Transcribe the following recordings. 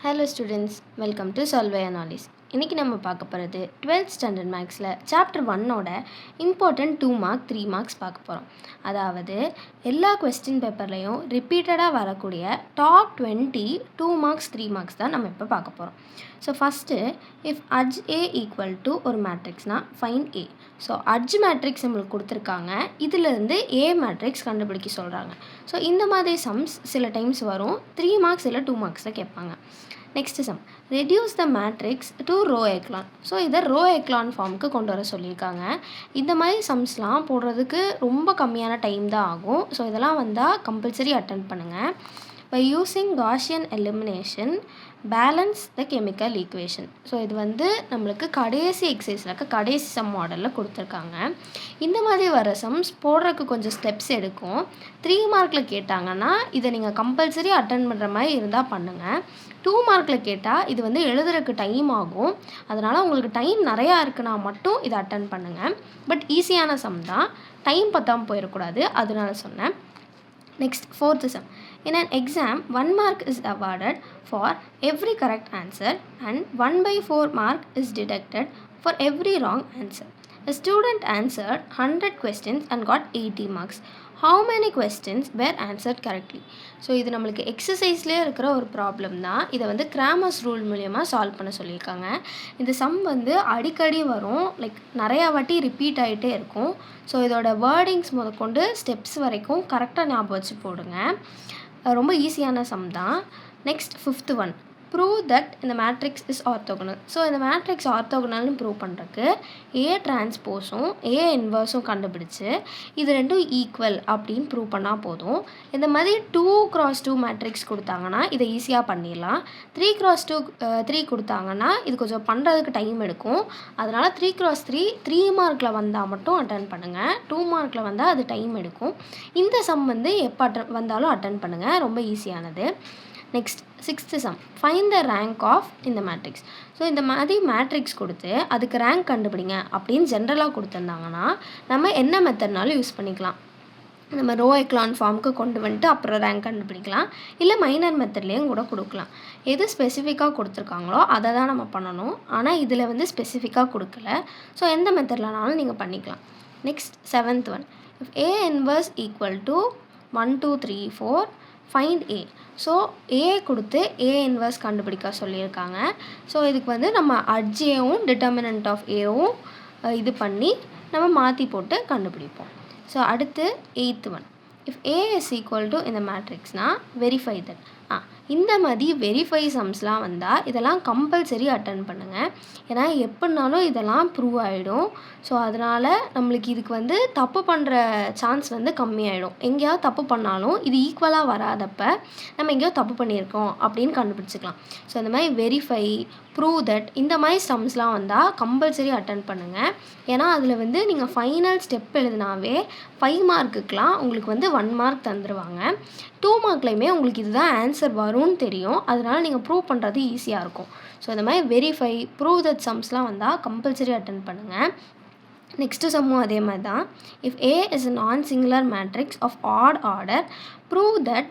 Hello students, welcome to Solve Analysis. இன்றைக்கி நம்ம பார்க்க போகிறது 12th ஸ்டாண்டர்ட் மேக்ஸில் சாப்டர் 1ஓட இம்பார்ட்டன்ட் 2 மார்க் 3 மார்க்ஸ் பார்க்க போகிறோம். அதாவது எல்லா கொஸ்டின் பேப்பர்லேயும் ரிப்பீட்டடாக வரக்கூடிய டாப் 20 2 மார்க்ஸ் 3 மார்க்ஸ் தான் நம்ம இப்போ பார்க்க போகிறோம். So first if adj A equal to ஒரு மேட்ரிக்ஸ்னால் ஃபைன் ஏ. ஸோ அட்ஜ் மேட்ரிக்ஸ் நம்மளுக்கு கொடுத்துருக்காங்க, இதிலேருந்து ஏ மேட்ரிக்ஸ் கண்டுபிடிக்க சொல்கிறாங்க. ஸோ இந்த மாதிரி சம்ஸ் சில டைம்ஸ் வரும், 3 மார்க்ஸ் இல்லை 2 மார்க்ஸில் கேட்பாங்க. Next sum, reduce the matrix to row echelon. So இதை ரோ எக்லான் ஃபார்முக்கு கொண்டு வர சொல்லியிருக்காங்க. இந்த மாதிரி சம்ஸ்லாம் போடுறதுக்கு ரொம்ப கம்மியான டைம் தான் ஆகும். ஸோ இதெல்லாம் வந்தால் கம்பல்சரி அட்டென்ட் பண்ணுங்கள். By using Gaussian elimination balance the chemical equation. So இது நம்மளுக்கு கடைசி எக்ஸசைஸில் கடைசி சம் மாடலில் கொடுத்துருக்காங்க. இந்த மாதிரி வர சம்ஸ் போடுறதுக்கு கொஞ்சம் ஸ்டெப்ஸ் எடுக்கும். 3 மார்க்கில் கேட்டாங்கன்னா இதை நீங்கள் கம்பல்சரி அட்டென்ட் பண்ணுற மாதிரி இருந்தால் பண்ணுங்கள். 2 மார்க்கில் கேட்டால் இது எழுதுறதுக்கு டைம் ஆகும். அதனால் உங்களுக்கு டைம் நிறையா இருக்குன்னா மட்டும் இதை அட்டென்ட் பண்ணுங்கள். பட் ஈஸியான சம் தான், டைம் பத்தாமல் போயிடக்கூடாது, அதனால சொன்னேன். Next, fourth sum. In an exam, 1 mark is awarded for every correct answer and 1/4 mark is deducted for every wrong answer. A student answered 100 questions and got 80 marks. How many questions were answered correctly? So இது நம்மளுக்கு எக்ஸசைஸ்லேயே இருக்கிற ஒரு problem தான். இதை Cramer's rule மூலயமா solve பண்ண சொல்லியிருக்காங்க. இந்த சம் அடிக்கடி வரும், லைக் நிறையா வாட்டி ரிப்பீட் ஆகிட்டே இருக்கும். ஸோ இதோட வேர்டிங்ஸ் முதற்கொண்டு ஸ்டெப்ஸ் வரைக்கும் கரெக்டாக ஞாபகம் வச்சு போடுங்க. ரொம்ப ஈஸியான சம் தான். Next 5th one, prove that இந்த மேட்ரிக்ஸ் இஸ் ஆர்த்தோகனல். ஸோ இந்த மேட்ரிக்ஸ் ஆர்த்தோகனல்னு ப்ரூவ் பண்ணுறதுக்கு ஏ டிரான்ஸ்போஸும் ஏ இன்வர்ஸும் கண்டுபிடிச்சு இது ரெண்டும் ஈக்குவல் அப்படின்னு ப்ரூவ் பண்ணால் போதும். இந்த மாதிரி 2x2 மேட்ரிக்ஸ் கொடுத்தாங்கன்னா இதை ஈஸியாக பண்ணிடலாம். 3x2 3 கொடுத்தாங்கன்னா இது கொஞ்சம் பண்ணுறதுக்கு டைம் எடுக்கும். அதனால் 3x3 3 மார்க்கில் வந்தால் மட்டும் அட்டன் பண்ணுங்கள். 2 மார்க்கில் வந்தால் அது டைம் எடுக்கும். இந்த சம் எப்போ வந்தாலும் அட்டன் பண்ணுங்கள், ரொம்ப ஈஸியானது. Next 6th sum, find the rank of இந்த மேட்ரிக்ஸ். ஸோ இந்த மாதிரி மேட்ரிக்ஸ் கொடுத்து அதுக்கு ரேங்க் கண்டுபிடிங்க அப்படின்னு ஜென்ரலாக கொடுத்துருந்தாங்கன்னா நம்ம என்ன மெத்தட்னாலும் யூஸ் பண்ணிக்கலாம். நம்ம ரோ எக்லான் ஃபார்முக்கு கொண்டு வந்துட்டு அப்புறம் ரேங்க் கண்டுபிடிக்கலாம், இல்லை மைனர் மெத்தட்லேயும் கூட கொடுக்கலாம். எது ஸ்பெசிஃபிக்காக கொடுத்துருக்காங்களோ அதை தான் நம்ம பண்ணணும். ஆனால் இதில் ஸ்பெசிஃபிக்காக கொடுக்கல. ஸோ எந்த மெத்தட்லனாலும் நீங்கள் பண்ணிக்கலாம். Next 7th one, if A inverse equal to 1 2 3 4 find A. So A கொடுத்து ஏ இன்வர்ஸ் கண்டுபிடிக்க சொல்லியிருக்காங்க. ஸோ இதுக்கு நம்ம அட்ஜ் ஏவும் டிட்டர்மினன்ட் ஆஃப் ஏவும் இது பண்ணி நம்ம மாற்றி போட்டு கண்டுபிடிப்போம். ஸோ அடுத்து 8th one, if A is equal to இந்த மேட்ரிக்ஸ்னால் வெரிஃபை தட். இந்த மாதிரி வெரிஃபை சம்ஸ்லாம் வந்தால் இதெல்லாம் கம்பல்சரி அட்டன் பண்ணுங்கள். ஏன்னா எப்படினாலும் இதெல்லாம் ப்ரூவ் ஆகிடும். ஸோ அதனால் நம்மளுக்கு இதுக்கு தப்பு பண்ணுற சான்ஸ் கம்மியாயிடும். எங்கேயாவது தப்பு பண்ணாலும் இது ஈக்குவலாக வராதப்ப நம்ம எங்கேயோ தப்பு பண்ணியிருக்கோம் அப்படின்னு கண்டுபிடிச்சிக்கலாம். ஸோ இந்த மாதிரி வெரிஃபை, ப்ரூவ் தட் இந்த மாதிரி சம்ஸ்லாம் வந்தால் கம்பல்சரி அட்டன் பண்ணுங்கள். ஏன்னா அதில் நீங்கள் ஃபைனல் ஸ்டெப் எழுதினாவே 5 மார்க்குக்கெலாம் உங்களுக்கு 1 மார்க் தந்துடுவாங்க. 2 மார்க்லையுமே உங்களுக்கு இதுதான் ஆன்சர் வரும்னு தெரியும். அதனால் நீங்கள் ப்ரூவ் பண்ணுறது ஈஸியாக இருக்கும். ஸோ இந்த மாதிரி வெரிஃபை, ப்ரூவ் தட் சம்ஸ்லாம் வந்தால் கம்பல்சரி அட்டன் பண்ணுங்கள். நெக்ஸ்ட்டு சம்மும் அதே மாதிரி தான். If A is a non-singular matrix of odd order, prove that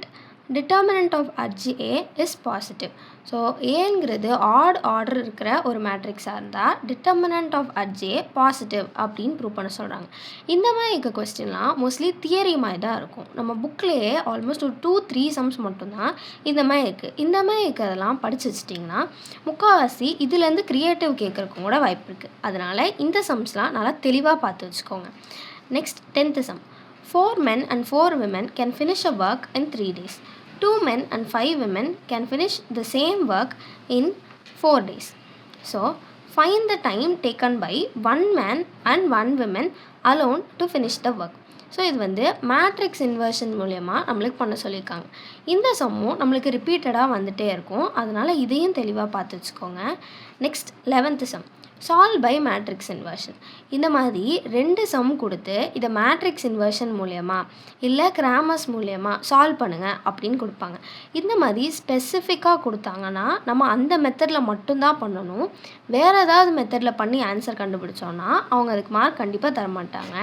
determinant of adj A is positive. So ஏங்கிறது ஆட் ஆர்டர் இருக்கிற ஒரு மேட்ரிக்ஸாக இருந்தால் determinant of adj A positive அப்படின்னு ப்ரூவ் பண்ண சொல்கிறாங்க. இந்த மாதிரி இருக்க கொஸ்டின்லாம் மோஸ்ட்லி தியரி மாதிரி தான் இருக்கும். நம்ம புக்லேயே ஆல்மோஸ்ட் ஒரு 2-3 சம்ஸ் மட்டும்தான் இந்த மாதிரி இருக்குது. இந்த மாதிரி இருக்கிறதெல்லாம் படித்து வச்சிட்டிங்கன்னா முக்கால்வாசி இதுலேருந்து க்ரியேட்டிவ் கேட்குறக்கும் கூட வாய்ப்பு இருக்குது. அதனால் இந்த சம்ஸ்லாம் நல்லா தெளிவாக பார்த்து வச்சுக்கோங்க. Next 10th sum, 4 men and 4 women can finish a work in 3 days. 2 men and 5 women can finish the same work in 4 days. So, find the time taken by 1 man and 1 woman alone to finish the work. So இது matrix inversion மூலயமா நம்மளுக்கு பண்ண சொல்லியிருக்காங்க. இந்த சம்மும் நம்மளுக்கு ரிப்பீட்டடாக வந்துகிட்டே இருக்கும். அதனால் இதையும் தெளிவாக பார்த்து வச்சுக்கோங்க. Next 11th sum, solve by matrix inversion. இந்த மாதிரி 2 சம் கொடுத்து இதை மேட்ரிக்ஸ் இன்வர்ஷன் மூலயமா இல்லை கிராமர்ஸ் மூலயமா சால்வ் பண்ணுங்கள் அப்படின்னு கொடுப்பாங்க. இந்த மாதிரி ஸ்பெசிஃபிக்காக கொடுத்தாங்கன்னா நம்ம அந்த மெத்தடில் மட்டும்தான் பண்ணணும். வேறு ஏதாவது மெத்தடில் பண்ணி ஆன்சர் கண்டுபிடிச்சோன்னா அவங்க அதுக்கு மார்க் கண்டிப்பாக தரமாட்டாங்க.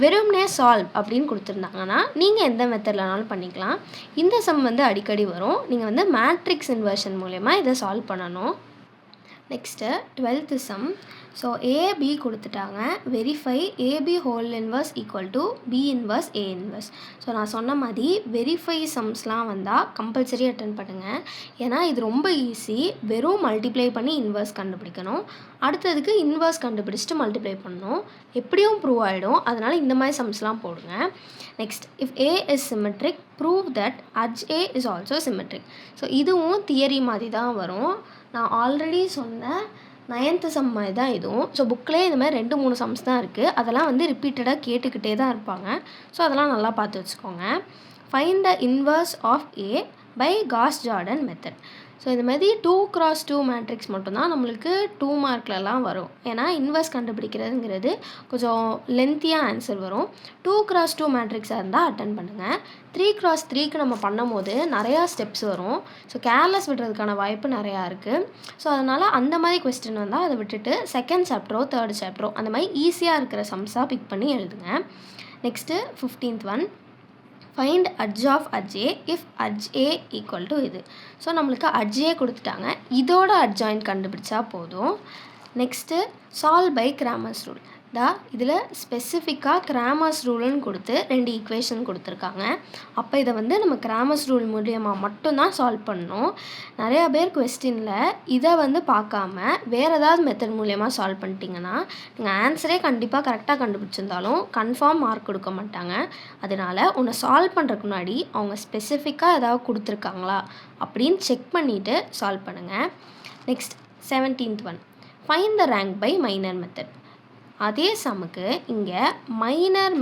வெறும்னே சால்வ் அப்படின்னு கொடுத்துருந்தாங்கன்னா நீங்கள் எந்த மெத்தட்லனாலும் பண்ணிக்கலாம். இந்த சம் அடிக்கடி வரும். நீங்கள் மேட்ரிக்ஸ் இன்வர்ஷன் மூலயமா இதை சால்வ் பண்ணணும். Next 12th sum. So AB கொடுத்துட்டாங்க. Verify AB whole inverse equal to B inverse A inverse. So நான் சொன்ன மாதிரி வெரிஃபை சம்ஸ்லாம் வந்தால் கம்பல்சரி அட்டன் பண்ணுங்கள். ஏன்னா இது ரொம்ப ஈஸி. வெறும் மல்டிப்ளை பண்ணி இன்வர்ஸ் கண்டுபிடிக்கணும். அடுத்ததுக்கு இன்வர்ஸ் கண்டுபிடிச்சிட்டு மல்டிப்ளை பண்ணணும். எப்படியும் ப்ரூவ் ஆகிடும். அதனால் இந்த மாதிரி சம்ஸ்லாம் போடுங்க. Next, if A is symmetric prove that adj A is also symmetric. So இதுவும் தியரி மாதிரி தான் வரும். நான் ஆல்ரெடி சொன்ன 9th சம் மாதிரி தான் இதுவும். ஸோ புக்கிலே இந்த மாதிரி 2-3 சம்ஸ் தான் இருக்குது. அதெல்லாம் ரிப்பீட்டடாக கேட்டுக்கிட்டே தான் இருப்பாங்க. ஸோ அதெல்லாம் நல்லா பார்த்து வச்சுக்கோங்க. Find the inverse of A by Gauss Jordan method. So இந்த மாதிரி 2x2 மேட்ரிக்ஸ் மட்டும்தான் நம்மளுக்கு 2 மார்க்லலாம் வரும். ஏன்னா இன்வர்ஸ் கண்டுபிடிக்கிறதுங்கிறது கொஞ்சம் லென்த்தியாக ஆன்சர் வரும். 2x2 மேட்ரிக்ஸாக இருந்தால் அட்டன் பண்ணுங்கள். 3x3க்கு நம்ம பண்ணும் போது நிறையா ஸ்டெப்ஸ் வரும். ஸோ கேர்லெஸ் விடுறதுக்கான வாய்ப்பு நிறையா இருக்குது. ஸோ அதனால் அந்த மாதிரி கொஸ்டின் வந்தால் அதை விட்டுட்டு 2nd சாப்டரோ 3rd சாப்டரோ அந்த மாதிரி ஈஸியாக இருக்கிற சம்ஸாக பிக் பண்ணி எழுதுங்க. Next 15th one. Find adj of adj A if adj A equal to இது. ஸோ நம்மளுக்கு அட்ஜ் ஏ கொடுத்துட்டாங்க. இதோட அட்ஜாயின்ட் கண்டுபிடிச்சா போதும். Next solve by Cramer's rule. இதில் ஸ்பெசிஃபிக்காக கிராமர்ஸ் ரூல்னு கொடுத்து 2 ஈக்குவேஷன் கொடுத்துருக்காங்க. அப்போ இதை நம்ம கிராமர்ஸ் ரூல் மூலியமாக மட்டும்தான் சால்வ் பண்ணணும். நிறையா பேர் கொஸ்டினில் இதை பார்க்காம வேறு ஏதாவது மெத்தட் மூலயமா சால்வ் பண்ணிட்டீங்கன்னா நீங்கள் ஆன்சரே கண்டிப்பாக கரெக்டாக கண்டுபிடிச்சிருந்தாலும் கன்ஃபார்ம் மார்க் கொடுக்க மாட்டாங்க. அதனால் உன்னை சால்வ் பண்ணுறதுக்கு முன்னாடி அவங்க ஸ்பெசிஃபிக்காக ஏதாவது கொடுத்துருக்காங்களா அப்படின்னு செக் பண்ணிவிட்டு சால்வ் பண்ணுங்கள். Next 17th one. Find the rank by minor method. அதே சமுக்கு இங்கே மைனர்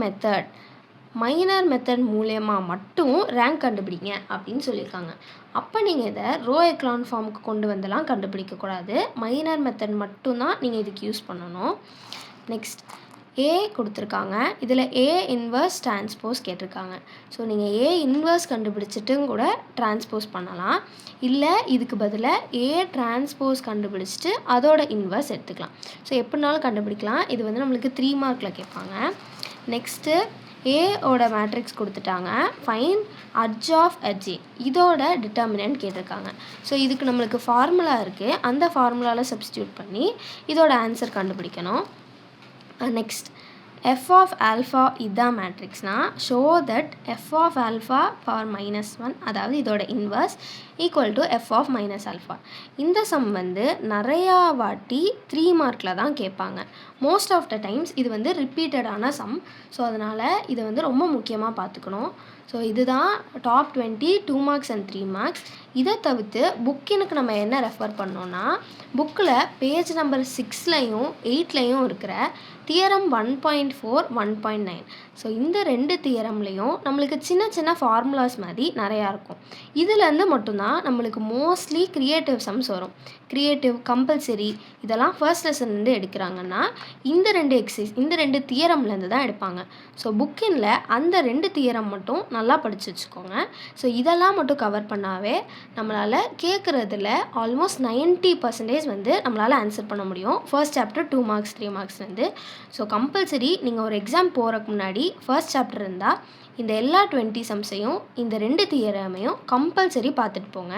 மெத்தட் மூலயமா மட்டும் ரேங்க் கண்டுபிடிங்க அப்படின்னு சொல்லியிருக்காங்க. அப்போ நீங்கள் இதை ரோ எக்லான் ஃபார்முக்கு கொண்டு வந்தெல்லாம் கண்டுபிடிக்கக்கூடாது. மைனர் மெத்தட் மட்டும்தான் நீங்கள் இதுக்கு யூஸ் பண்ணணும். நெக்ஸ்ட், ஏ கொடுத்துருக்காங்க. இதில் ஏ இன்வர்ஸ் டிரான்ஸ்போஸ் கேட்டிருக்காங்க. ஸோ நீங்கள் ஏ இன்வர்ஸ் கண்டுபிடிச்சிட்டும் கூட டிரான்ஸ்போஸ் பண்ணலாம். இல்லை இதுக்கு பதிலாக ஏ டிரான்ஸ்போஸ் கண்டுபிடிச்சிட்டு அதோட இன்வர்ஸ் எடுத்துக்கலாம். ஸோ எப்படினாலும் கண்டுபிடிக்கலாம். இது நம்மளுக்கு 3 மார்க்கில் கேட்பாங்க. நெக்ஸ்ட்டு ஏவோட மேட்ரிக்ஸ் கொடுத்துட்டாங்க. ஃபைண்ட் அட்ஜ் ஆஃப் அட்ஜ் ஏ. இதோட டிட்டர்மினன்ட் கேட்டிருக்காங்க. ஸோ இதுக்கு நம்மளுக்கு ஃபார்முலா இருக்குது. அந்த ஃபார்முலாவில் சப்ஸ்டியூட் பண்ணி இதோட ஆன்சர் கண்டுபிடிக்கணும். நெக்ஸ்ட், எஃப் ஆஃப் ஆல்ஃபா இதுதான் மேட்ரிக்ஸ்னால் show that F of alpha power -1 அதாவது இதோட inverse equal to F of minus alpha. இந்த சம் நிறையா வாட்டி 3 மார்க்கில் தான் கேட்பாங்க. மோஸ்ட் ஆஃப் த டைம்ஸ் இது ரிப்பீட்டடான சம். ஸோ அதனால் இதை ரொம்ப முக்கியமாக பார்த்துக்கணும். ஸோ இதுதான் டாப் 20 2 மார்க்ஸ் அண்ட் 3 மார்க்ஸ். இதை தவிர்த்து புக்கினுக்கு நம்ம என்ன ரெஃபர் பண்ணோன்னா புக்கில் பேஜ் நம்பர் 6லையும் 8லையும் இருக்கிற தியரம் 1.4 1.9. ஸோ இந்த 2 தியரம்லேயும் நம்மளுக்கு சின்ன சின்ன ஃபார்முலாஸ் மாதிரி நிறையா இருக்கும். இதுலேருந்து மட்டும்தான் நம்மளுக்கு மோஸ்ட்லி க்ரியேட்டிவ் சம்ஸ் வரும். க்ரியேட்டிவ், கம்பல்சரி இதெல்லாம் ஃபர்ஸ்ட் லெசன்லேருந்து எடுக்கிறாங்கன்னா இந்த 2 எக்ஸசைஸ் இந்த 2 தியரம்லேருந்து தான் எடுப்பாங்க. ஸோ புக்கினில் அந்த 2 தியரம் மட்டும் நல்லா படித்து வச்சுக்கோங்க. ஸோ இதெல்லாம் மட்டும் கவர் பண்ணாவே நம்மளால் கேட்குறதுல ஆல்மோஸ்ட் 90% நம்மளால் ஆன்சர் பண்ண முடியும். ஃபர்ஸ்ட் சாப்டர் 2 மார்க்ஸ் 3 மார்க்ஸ்லேருந்து. ஸோ கம்பல்சரி நீங்கள் ஒரு எக்ஸாம் போகிறதுக்கு முன்னாடி ஃபர்ஸ்ட் சாப்டர் இருந்தால் இந்த எல்லா 20 சம்ஸையும் இந்த 2 தியரமையும் கம்பல்சரி பார்த்துட்டு போங்க.